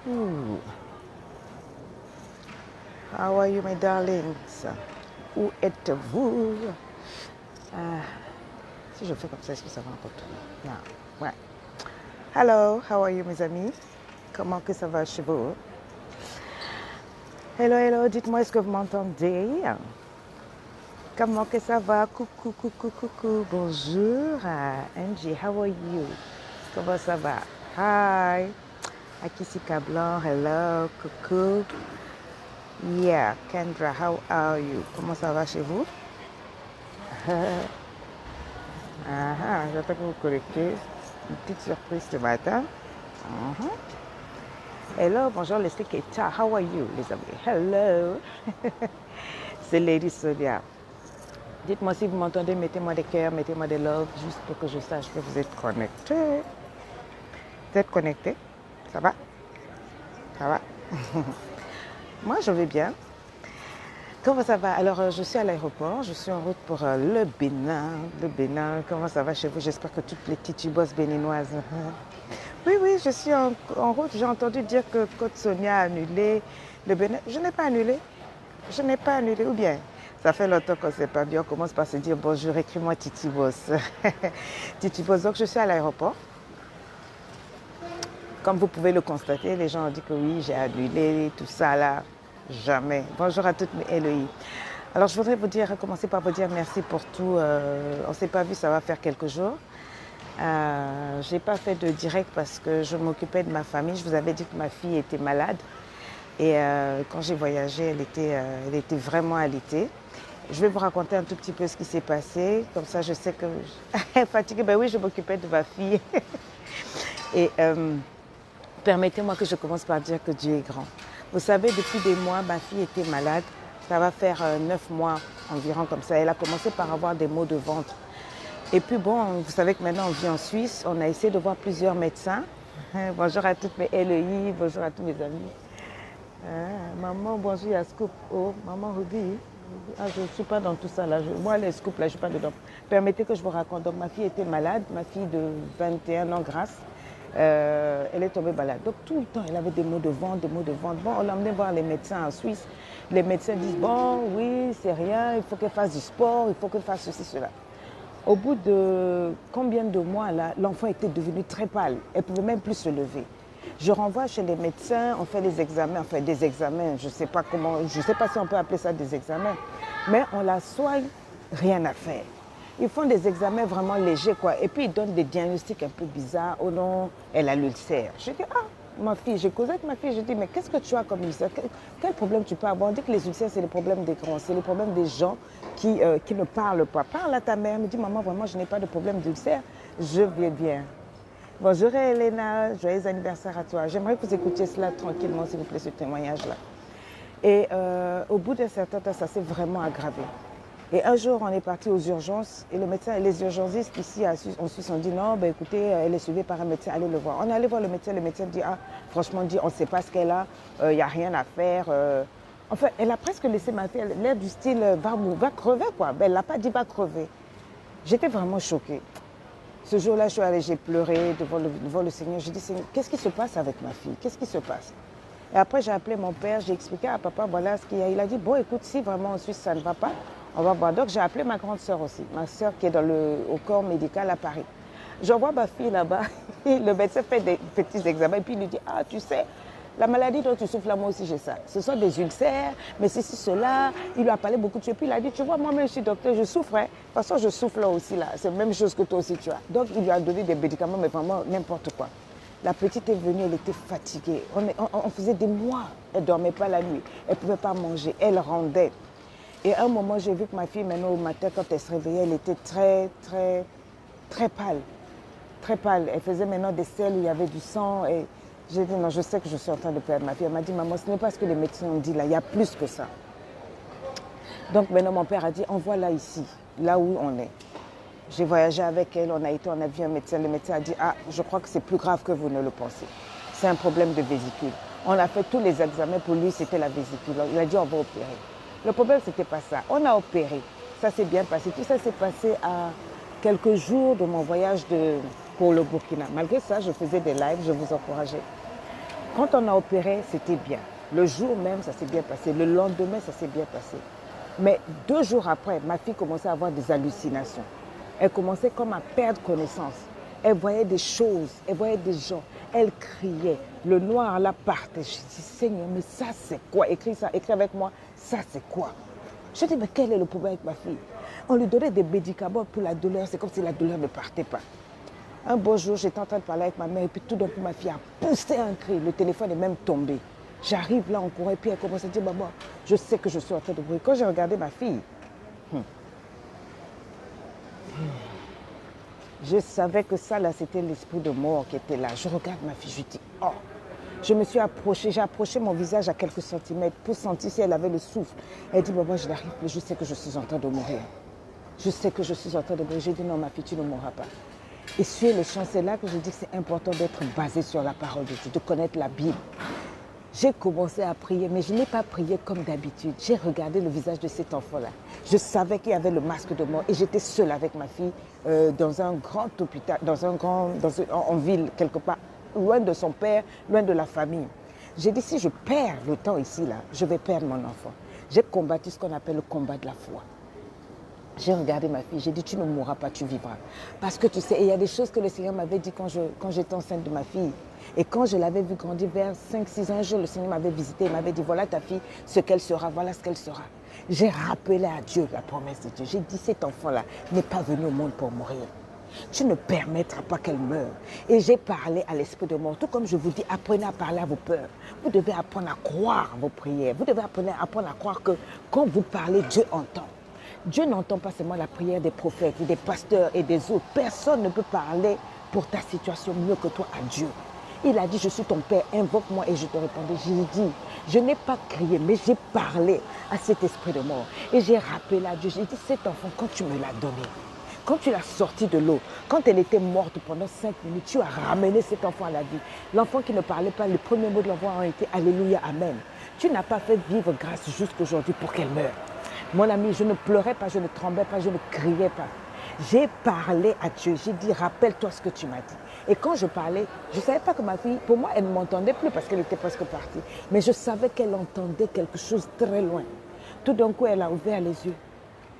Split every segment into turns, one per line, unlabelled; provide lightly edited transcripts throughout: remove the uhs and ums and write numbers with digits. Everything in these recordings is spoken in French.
Ooh. How are you, my darlings? Où êtes-vous? Si je fais comme ça, est-ce que ça va encore tourner? Non. Ouais. Hello, how are you, mes amis? Comment que ça va chez vous? Hello, hello, dites-moi, est-ce que vous m'entendez? Comment que ça va? Coucou, coucou, coucou. Bonjour, Angie, how are you? Comment ça va? Hi. Akisika Blanc, hello, coucou. Yeah, Kendra, how are you? Comment ça va chez vous? J'attends que vous connectez. Une petite surprise ce matin. Hello, bonjour Leslie Keita, how are you, les amis? Hello. C'est Lady Sonia. Dites-moi si vous m'entendez, mettez-moi des cœurs, mettez-moi des loves, juste pour que je sache que vous êtes connectés. Vous êtes connectés? Ça va? Ça va? Moi, je vais bien. Comment ça va? Alors, je suis à l'aéroport, je suis en route pour le Bénin. Le Bénin, comment ça va chez vous? J'espère que toutes les titubosses béninoises. Oui, oui, je suis en route. J'ai entendu dire que Côte Sonia a annulé le Bénin. Je n'ai pas annulé. Je n'ai pas annulé. Ou bien, ça fait longtemps qu'on ne s'est pas vu. On commence par se dire bonjour, écris-moi Titibos. Titibos, donc je suis à l'aéroport. Comme vous pouvez le constater, les gens ont dit que oui, j'ai annulé tout ça là. Jamais. Bonjour à toutes mes LEI. Alors, je voudrais commencer par vous dire merci pour tout. On ne s'est pas vu, ça va faire quelques jours. Je n'ai pas fait de direct parce que je m'occupais de ma famille. Je vous avais dit que ma fille était malade. Et quand j'ai voyagé, elle était vraiment alitée. Je vais vous raconter un tout petit peu ce qui s'est passé. Comme ça, je sais que... Fatiguée, ben oui, je m'occupais de ma fille. Et permettez-moi que je commence par dire que Dieu est grand. Vous savez, depuis des mois, ma fille était malade. Ça va faire 9 mois environ comme ça. Elle a commencé par avoir des maux de ventre. Et puis bon, vous savez que maintenant on vit en Suisse. On a essayé de voir plusieurs médecins. Bonjour à toutes mes LEI, bonjour à tous mes amis. Maman, bonjour, il y a Scoop. Oh, maman Ruby. Je ne suis pas dans tout ça là. Moi, les scoops là, je ne suis pas dedans. Permettez que je vous raconte. Donc, ma fille était malade, ma fille de 21 ans, Grâce. Elle est tombée malade. Donc, tout le temps, elle avait des maux de ventre, des maux de ventre. Bon, on l'a emmenée voir les médecins en Suisse. Les médecins disent, bon, oui, c'est rien, il faut qu'elle fasse du sport, il faut qu'elle fasse ceci, cela. Au bout de combien de mois, là, l'enfant était devenu très pâle. Elle ne pouvait même plus se lever. Je renvoie chez les médecins, on fait des examens, je ne sais pas si on peut appeler ça des examens, mais on la soigne, rien à faire. Ils font des examens vraiment légers, quoi. Et puis ils donnent des diagnostics un peu bizarres. Oh non, elle a l'ulcère. Je dis, ma fille, j'ai causé avec ma fille, je dis, mais qu'est-ce que tu as comme ulcère? Quel problème tu peux avoir? On dit que les ulcères, c'est les problèmes des grands, c'est les problèmes des gens qui ne parlent pas. Parle à ta mère, me dit, maman, vraiment, je n'ai pas de problème d'ulcère, je vais bien. Bonjour Elena, joyeux anniversaire à toi. J'aimerais que vous écoutiez cela tranquillement, s'il vous plaît, ce témoignage-là. Et au bout d'un certain temps, ça s'est vraiment aggravé. Et un jour, on est parti aux urgences et le médecin, les urgentistes ici en Suisse ont dit non, ben écoutez, elle est suivie par un médecin, allez le voir. On est allé voir le médecin dit franchement, on ne sait pas ce qu'elle a, il n'y a rien à faire. Enfin, elle a presque laissé ma fille, l'air du style va crever quoi. Ben, elle ne l'a pas dit va crever. J'étais vraiment choquée. Ce jour-là, je suis allée, j'ai pleuré devant le Seigneur. J'ai dit, Seigneur, qu'est-ce qui se passe avec ma fille? Qu'est-ce qui se passe? Et après, j'ai appelé mon père, j'ai expliqué à papa, voilà ce qu'il y a. Il a dit, bon, écoute, si vraiment en Suisse, ça ne va pas, on va voir. Donc, j'ai appelé ma grande sœur aussi, ma sœur qui est au corps médical à Paris. J'envoie ma fille là-bas, le médecin fait des petits examens, et puis il lui dit, tu sais, la maladie dont tu souffres là, moi aussi j'ai ça. Ce sont des ulcères, mais ceci, cela. Il lui a parlé beaucoup de choses. Puis il a dit, tu vois, moi-même je suis docteur, je souffre. Hein. De toute façon, je souffre là aussi. Là. C'est la même chose que toi aussi tu as. Donc il lui a donné des médicaments, mais vraiment n'importe quoi. La petite est venue, elle était fatiguée. On faisait des mois. Elle ne dormait pas la nuit. Elle ne pouvait pas manger. Elle rendait. Et à un moment, j'ai vu que ma fille, maintenant au matin, quand elle se réveillait, elle était très, très, très pâle. Très pâle. Elle faisait maintenant des selles où il y avait du sang. Et j'ai dit, non, je sais que je suis en train de perdre ma fille. Elle m'a dit, maman, ce n'est pas ce que les médecins ont dit là, il y a plus que ça. Donc maintenant, mon père a dit, envoie-la ici, là où on est. J'ai voyagé avec elle, on a vu un médecin. Le médecin a dit, je crois que c'est plus grave que vous ne le pensez. C'est un problème de vésicule. On a fait tous les examens, pour lui, c'était la vésicule. Il a dit, on va opérer. Le problème, c'était pas ça. On a opéré. Ça s'est bien passé. Tout ça s'est passé à quelques jours de mon voyage pour le Burkina. Malgré ça, je faisais des lives, je vous encourageais. Quand on a opéré, c'était bien. Le jour même, ça s'est bien passé. Le lendemain, ça s'est bien passé. Mais 2 jours après, ma fille commençait à avoir des hallucinations. Elle commençait comme à perdre connaissance. Elle voyait des choses, elle voyait des gens. Elle criait. Le noir là partait. Je dis, Seigneur, mais ça c'est quoi? Écris ça, écris avec moi, ça c'est quoi? Je dis, mais quel est le problème avec ma fille? On lui donnait des médicaments pour la douleur, c'est comme si la douleur ne partait pas. Un beau jour, j'étais en train de parler avec ma mère et puis tout d'un coup, ma fille a poussé un cri. Le téléphone est même tombé. J'arrive là en courant et puis elle commence à dire, maman, je sais que je suis en train de mourir. Quand j'ai regardé ma fille, je savais que ça là, c'était l'esprit de mort qui était là. Je regarde ma fille, je dis, oh. Je me suis approchée, j'ai approché mon visage à quelques centimètres pour sentir si elle avait le souffle. Elle dit, maman, je n'arrive plus, je sais que je suis en train de mourir. Je sais que je suis en train de mourir. J'ai dit, non, ma fille, tu ne mourras pas. Et sur le champ, c'est là que je dis que c'est important d'être basé sur la parole de Dieu, de connaître la Bible. J'ai commencé à prier, mais je n'ai pas prié comme d'habitude. J'ai regardé le visage de cet enfant-là. Je savais qu'il y avait le masque de mort et j'étais seule avec ma fille dans un grand hôpital, en ville, quelque part, loin de son père, loin de la famille. J'ai dit, si je perds le temps ici, là, je vais perdre mon enfant. J'ai combattu ce qu'on appelle le combat de la foi. J'ai regardé ma fille, j'ai dit, tu ne mourras pas, tu vivras. Parce que tu sais, il y a des choses que le Seigneur m'avait dit quand j'étais enceinte de ma fille. Et quand je l'avais vue grandir vers 5-6 ans, un jour, le Seigneur m'avait visité, il m'avait dit, voilà ta fille, ce qu'elle sera, voilà ce qu'elle sera. J'ai rappelé à Dieu la promesse de Dieu. J'ai dit, cet enfant-là n'est pas venu au monde pour mourir. Tu ne permettras pas qu'elle meure. Et j'ai parlé à l'esprit de mort. Tout comme je vous dis, apprenez à parler à vos peurs. Vous devez apprendre à croire à vos prières. Vous devez apprendre à croire que quand vous parlez, Dieu entend. Dieu n'entend pas seulement la prière des prophètes, des pasteurs et des autres. Personne ne peut parler pour ta situation mieux que toi à Dieu. Il a dit, je suis ton Père, invoque-moi et je te répondrai. J'ai dit, je n'ai pas crié, mais j'ai parlé à cet esprit de mort. Et j'ai rappelé à Dieu, j'ai dit, cet enfant, quand tu me l'as donné, quand tu l'as sorti de l'eau, quand elle était morte pendant 5 minutes, tu as ramené cet enfant à la vie. L'enfant qui ne parlait pas, les premiers mots de l'enfant ont été Alléluia, Amen. Tu n'as pas fait vivre grâce jusqu'aujourd'hui pour qu'elle meure. Mon ami, je ne pleurais pas, je ne tremblais pas, je ne criais pas. J'ai parlé à Dieu, j'ai dit, rappelle-toi ce que tu m'as dit. Et quand je parlais, je ne savais pas que ma fille, pour moi, elle ne m'entendait plus parce qu'elle était presque partie. Mais je savais qu'elle entendait quelque chose très loin. Tout d'un coup, elle a ouvert les yeux.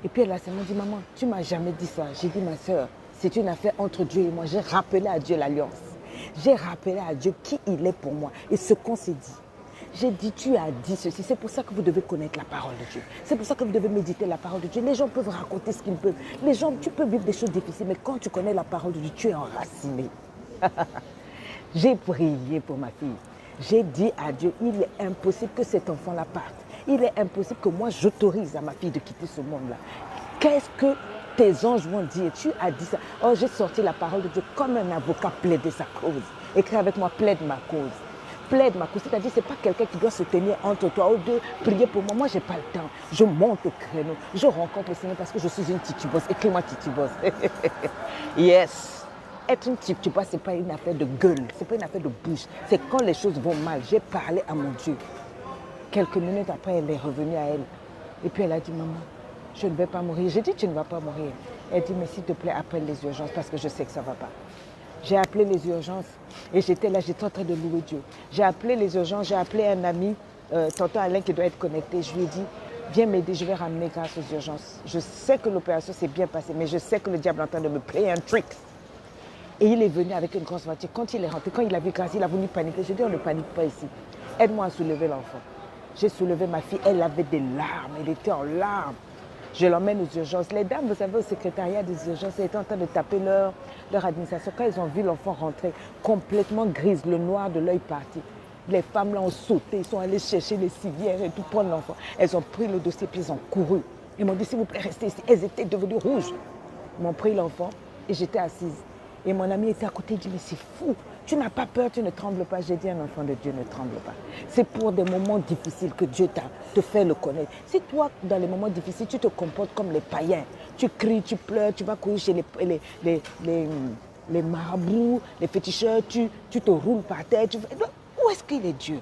Et puis elle a dit, maman, tu ne m'as jamais dit ça. J'ai dit, ma soeur, c'est une affaire entre Dieu et moi. J'ai rappelé à Dieu l'alliance. J'ai rappelé à Dieu qui il est pour moi et ce qu'on s'est dit. J'ai dit, tu as dit ceci. C'est pour ça que vous devez connaître la parole de Dieu. C'est pour ça que vous devez méditer la parole de Dieu. Les gens peuvent raconter ce qu'ils peuvent. Les gens, tu peux vivre des choses difficiles, mais quand tu connais la parole de Dieu, tu es enraciné. J'ai prié pour ma fille. J'ai dit à Dieu, il est impossible que cet enfant-là parte. Il est impossible que moi, j'autorise à ma fille de quitter ce monde-là. Qu'est-ce que tes anges vont dire? Tu as dit ça. Oh, j'ai sorti la parole de Dieu comme un avocat plaider sa cause. Écris avec moi, plaide ma cause. Plaide ma cause, c'est-à-dire c'est pas quelqu'un qui doit se tenir entre toi ou deux, prier pour moi. Moi, j'ai pas le temps. Je monte au créneau. Je rencontre le Seigneur parce que je suis une titibosse. Écris-moi titibosse. Yes. Être une titibosse, c'est pas une affaire de gueule, c'est pas une affaire de bouche. C'est quand les choses vont mal. J'ai parlé à mon Dieu. Quelques minutes après, elle est revenue à elle. Et puis elle a dit, maman, je ne vais pas mourir. J'ai dit, tu ne vas pas mourir. Elle dit, mais s'il te plaît, appelle les urgences parce que je sais que ça ne va pas. J'ai appelé les urgences et j'étais là, j'étais en train de louer Dieu. J'ai appelé les urgences, j'ai appelé un ami, tonton Alain qui doit être connecté. Je lui ai dit, viens m'aider, je vais ramener grâce aux urgences. Je sais que l'opération s'est bien passée, mais je sais que le diable est en train de me player un trick. Et il est venu avec une grosse voiture. Quand il est rentré, quand il a vu grâce, il a voulu paniquer. Je lui ai dit, on ne panique pas ici. Aide-moi à soulever l'enfant. J'ai soulevé ma fille, elle avait des larmes, elle était en larmes. Je l'emmène aux urgences. Les dames, vous savez, au secrétariat des urgences, elles étaient en train de taper leur administration. Quand ils ont vu l'enfant rentrer, complètement grise, le noir de l'œil parti, les femmes là ont sauté, ils sont allées chercher les civières et tout, prendre l'enfant. Elles ont pris le dossier, puis elles ont couru. Ils m'ont dit, s'il vous plaît, restez ici. Elles étaient devenues rouges. Ils m'ont pris l'enfant et j'étais assise. Et mon ami était à côté, il dit, mais c'est fou. Tu n'as pas peur, tu ne trembles pas. J'ai dit, un enfant de Dieu ne tremble pas. C'est pour des moments difficiles que Dieu te fait le connaître. Si toi, dans les moments difficiles, tu te comportes comme les païens, tu cries, tu pleures, tu vas courir chez les marabouts, les féticheurs, tu te roules par terre. Où est-ce qu'il est Dieu?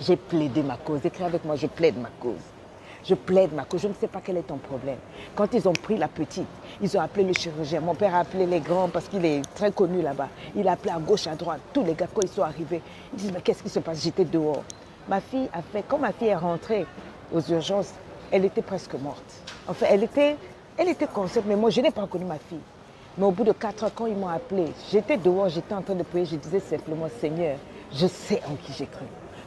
J'ai plaidé ma cause. Écris avec moi, je plaide ma cause. Je plaide ma cause, je ne sais pas quel est ton problème. Quand ils ont pris la petite, ils ont appelé le chirurgien. Mon père a appelé les grands parce qu'il est très connu là-bas. Il a appelé à gauche, à droite. Tous les gars, quand ils sont arrivés, ils disent, mais qu'est-ce qui se passe? J'étais dehors. Ma fille a fait, quand ma fille est rentrée aux urgences, elle était presque morte. Enfin, elle était consciente, mais moi, je n'ai pas connu ma fille. Mais au bout de 4 ans, quand ils m'ont appelé, j'étais dehors, j'étais en train de prier, je disais simplement, Seigneur, je sais en qui j'ai cru.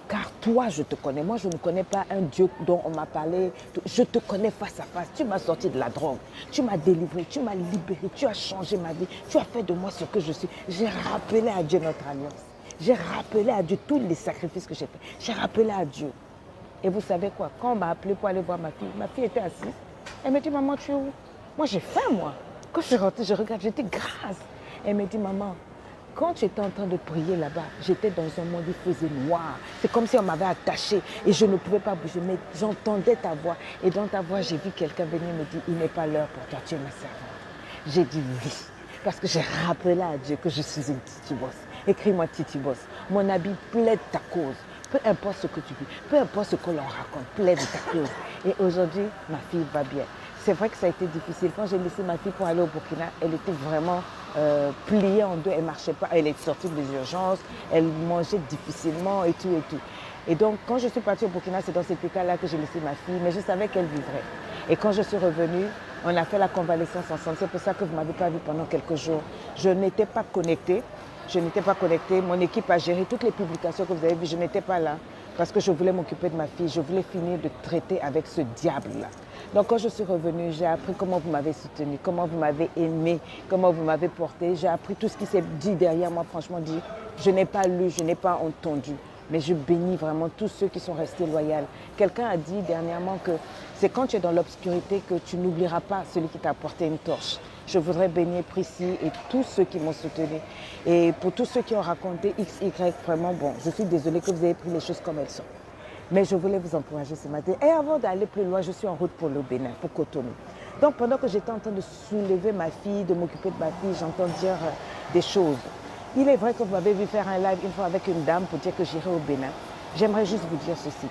Car toi, je te connais. Moi, je ne connais pas un Dieu dont on m'a parlé. Je te connais face à face. Tu m'as sorti de la drogue. Tu m'as délivré. Tu m'as libéré. Tu as changé ma vie. Tu as fait de moi ce que je suis. J'ai rappelé à Dieu notre alliance. J'ai rappelé à Dieu tous les sacrifices que j'ai faits. J'ai rappelé à Dieu. Et vous savez quoi? Quand on m'a appelé pour aller voir ma fille était assise. Elle me dit, maman, tu es où? Moi, j'ai faim, moi. Quand je suis rentrée, je regarde, j'étais grasse. Elle me dit, maman, quand j'étais en train de prier là-bas, j'étais dans un monde, il faisait noir. C'est comme si on m'avait attaché et je ne pouvais pas bouger. Mais j'entendais ta voix. Et dans ta voix, j'ai vu quelqu'un venir me dire, il n'est pas l'heure pour toi, tu es ma servante. J'ai dit oui, parce que j'ai rappelé à Dieu que je suis une Titi Boss. Écris-moi Titi Boss. Mon habit plaide ta cause. Peu importe ce que tu vis, peu importe ce que l'on raconte, plaide ta cause. Et aujourd'hui, ma fille va bien. C'est vrai que ça a été difficile. Quand j'ai laissé ma fille pour aller au Burkina, elle était vraiment pliée en deux. Elle ne marchait pas. Elle est sortie des urgences. Elle mangeait difficilement et tout et tout. Et donc, quand je suis partie au Burkina, c'est dans cet état-là que j'ai laissé ma fille. Mais je savais qu'elle vivrait. Et quand je suis revenue, on a fait la convalescence ensemble. C'est pour ça que vous ne m'avez pas vue pendant quelques jours. Je n'étais pas connectée. Je n'étais pas connectée. Mon équipe a géré toutes les publications que vous avez vues. Je n'étais pas là parce que je voulais m'occuper de ma fille. Je voulais finir de traiter avec ce diable-là. Donc quand je suis revenue, j'ai appris comment vous m'avez soutenue, comment vous m'avez aimée, comment vous m'avez portée. J'ai appris tout ce qui s'est dit derrière moi. Franchement, dit, je n'ai pas lu, je n'ai pas entendu. Mais je bénis vraiment tous ceux qui sont restés loyaux. Quelqu'un a dit dernièrement que c'est quand tu es dans l'obscurité que tu n'oublieras pas celui qui t'a apporté une torche. Je voudrais bénir Prissy et tous ceux qui m'ont soutenu. Et pour tous ceux qui ont raconté X, Y, vraiment, bon, je suis désolée que vous ayez pris les choses comme elles sont. Mais je voulais vous encourager ce matin. Et avant d'aller plus loin, je suis en route pour le Bénin, pour Cotonou. Donc pendant que j'étais en train de soulever ma fille, de m'occuper de ma fille, j'entends dire des choses. Il est vrai que vous m'avez vu faire un live une fois avec une dame pour dire que j'irai au Bénin. J'aimerais juste vous dire ceci.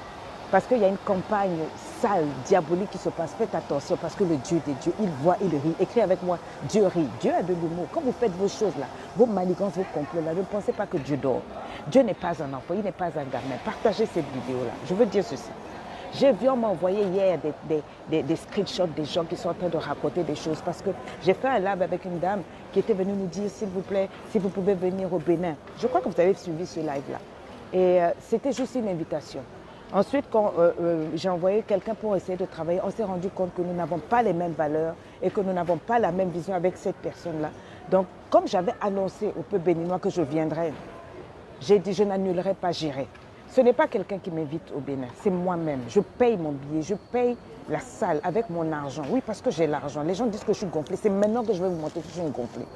Parce qu'il y a une campagne sale, diabolique qui se passe. Faites attention parce que le Dieu des dieux, il voit, il rit. Écris avec moi, Dieu rit. Dieu a de l'humour. Quand vous faites vos choses là, vos manigances, vos complots là, ne pensez pas que Dieu dort. Dieu n'est pas un enfant, il n'est pas un gamin. Partagez cette vidéo là. Je veux dire ceci. J'ai vu, on m'a envoyé hier des screenshots des gens qui sont en train de raconter des choses parce que j'ai fait un live avec une dame qui était venue nous dire, s'il vous plaît, si vous pouvez venir au Bénin. Je crois que vous avez suivi ce live-là. Et c'était juste une invitation. Ensuite, quand j'ai envoyé quelqu'un pour essayer de travailler, on s'est rendu compte que nous n'avons pas les mêmes valeurs et que nous n'avons pas la même vision avec cette personne-là. Donc, comme j'avais annoncé au peuple béninois que je viendrais, j'ai dit, je n'annulerai pas, j'irai. Ce n'est pas quelqu'un qui m'invite au Bénin, c'est moi-même. Je paye mon billet, je paye la salle avec mon argent. Oui, parce que j'ai l'argent. Les gens disent que je suis gonflée. C'est maintenant que je vais vous montrer que je suis gonflée.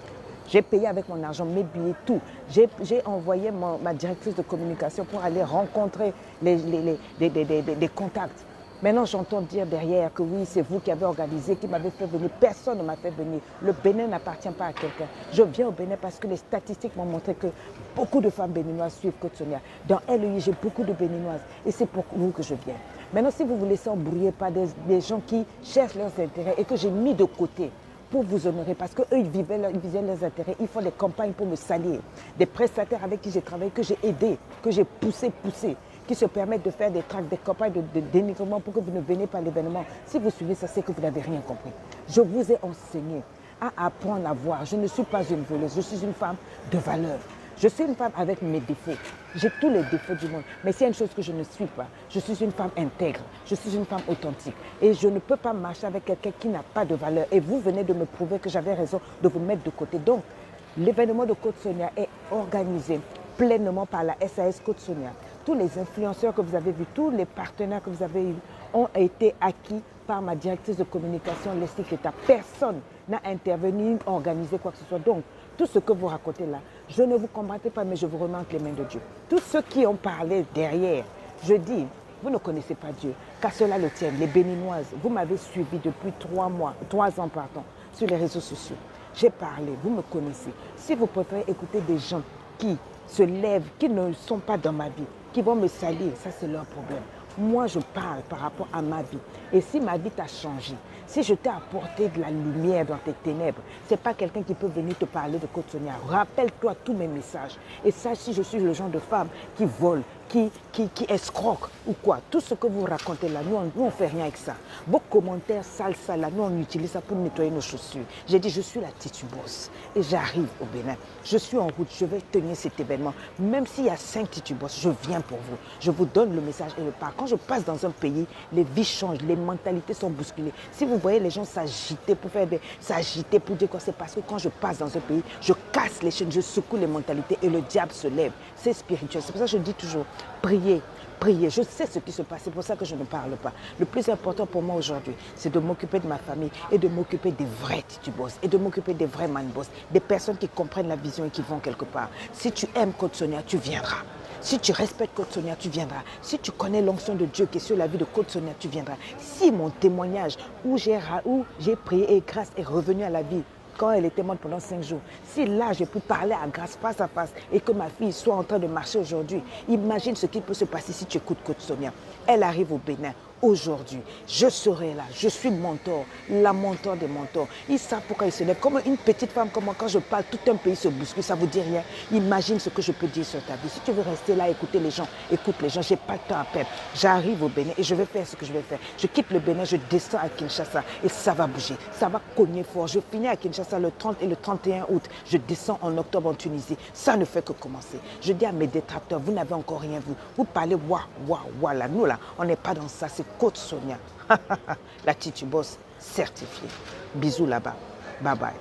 J'ai payé avec mon argent, mes billets, tout. J'ai envoyé ma directrice de communication pour aller rencontrer des contacts. Maintenant, j'entends dire derrière que oui, c'est vous qui avez organisé, qui m'avez fait venir. Personne ne m'a fait venir. Le Bénin n'appartient pas à quelqu'un. Je viens au Bénin parce que les statistiques m'ont montré que beaucoup de femmes béninoises suivent Côte Sonia. Dans LEI, j'ai beaucoup de béninoises et c'est pour vous que je viens. Maintenant, si vous vous laissez embrouiller par des gens qui cherchent leurs intérêts et que j'ai mis de côté, pour vous honorer, parce qu'eux, ils visaient leurs intérêts. Ils font des campagnes pour me salir. Des prestataires avec qui j'ai travaillé, que j'ai aidé, que j'ai poussé, qui se permettent de faire des tracts, des campagnes de dénigrement pour que vous ne veniez pas à l'événement. Si vous suivez ça, c'est que vous n'avez rien compris. Je vous ai enseigné à apprendre à voir. Je ne suis pas une voleuse, je suis une femme de valeur. Je suis une femme avec mes défauts. J'ai tous les défauts du monde. Mais c'est une chose que je ne suis pas. Je suis une femme intègre. Je suis une femme authentique. Et je ne peux pas marcher avec quelqu'un qui n'a pas de valeur. Et vous venez de me prouver que j'avais raison de vous mettre de côté. Donc, l'événement de Côte Sonia est organisé pleinement par la SAS Côte Sonia. Tous les influenceurs que vous avez vus, tous les partenaires que vous avez eus ont été acquis par ma directrice de communication, Leslie Keta. Personne n'a intervenu, organisé quoi que ce soit. Donc, tout ce que vous racontez là, je ne vous combattez pas, mais je vous remets entre les mains de Dieu. Tous ceux qui ont parlé derrière, je dis, vous ne connaissez pas Dieu, qu'à cela le tienne. Les Béninoises, vous m'avez suivi depuis 3 ans, sur les réseaux sociaux. J'ai parlé, vous me connaissez. Si vous préférez écouter des gens qui se lèvent, qui ne sont pas dans ma vie, qui vont me salir, ça c'est leur problème. Moi, je parle par rapport à ma vie. Et si ma vie t'a changé, si je t'ai apporté de la lumière dans tes ténèbres, ce n'est pas quelqu'un qui peut venir te parler de Côte-Sonia. Rappelle-toi tous mes messages. Et sache si je suis le genre de femme qui vole, qui escroque ou quoi. Tout ce que vous racontez là, nous, on ne fait rien avec ça. Vos commentaires sales, là, nous, on utilise ça pour nettoyer nos chaussures. J'ai dit, je suis la Titubos et j'arrive au Bénin. Je suis en route, je vais tenir cet événement. Même s'il y a 5 Titubos, je viens pour vous. Je vous donne le message et le pas. Quand je passe dans un pays, les vies changent, les mentalités sont bousculées. Si vous voyez les gens s'agiter pour dire quoi, c'est parce que quand je passe dans un pays, je casse les chaînes, je secoue les mentalités et le diable se lève. C'est spirituel. C'est pour ça que je dis toujours, priez. Priez, je sais ce qui se passe, c'est pour ça que je ne parle pas. Le plus important pour moi aujourd'hui, c'est de m'occuper de ma famille et de m'occuper des vrais titubos et de m'occuper des vrais manbos, des personnes qui comprennent la vision et qui vont quelque part. Si tu aimes Côte-Sonia, tu viendras. Si tu respectes Côte-Sonia, tu viendras. Si tu connais l'onction de Dieu qui est sur la vie de Côte-Sonia, tu viendras. Si mon témoignage où j'ai prié et grâce est revenu à la vie, quand elle était morte pendant 5 jours. Si là, j'ai pu parler à grâce face à face et que ma fille soit en train de marcher aujourd'hui, imagine ce qui peut se passer si tu écoutes Côte-Sonia. Elle arrive au Bénin. Aujourd'hui, je serai là, je suis mentor, la mentor des mentors. Ils savent pourquoi ils se lèvent. Comme une petite femme comme moi, quand je parle, tout un pays se bouscule, ça ne vous dit rien. Imagine ce que je peux dire sur ta vie. Si tu veux rester là, écouter les gens, écoute les gens, je n'ai pas le temps à perdre. J'arrive au Bénin et je vais faire ce que je vais faire. Je quitte le Bénin, je descends à Kinshasa et ça va bouger, ça va cogner fort. Je finis à Kinshasa le 30 et le 31 août. Je descends en octobre en Tunisie. Ça ne fait que commencer. Je dis à mes détracteurs, vous n'avez encore rien vu. Vous parlez, waouh, là, nous là, on n'est pas dans ça, c'est Côte-Sonia. La Titubos certifiée. Bisous là-bas. Bye bye.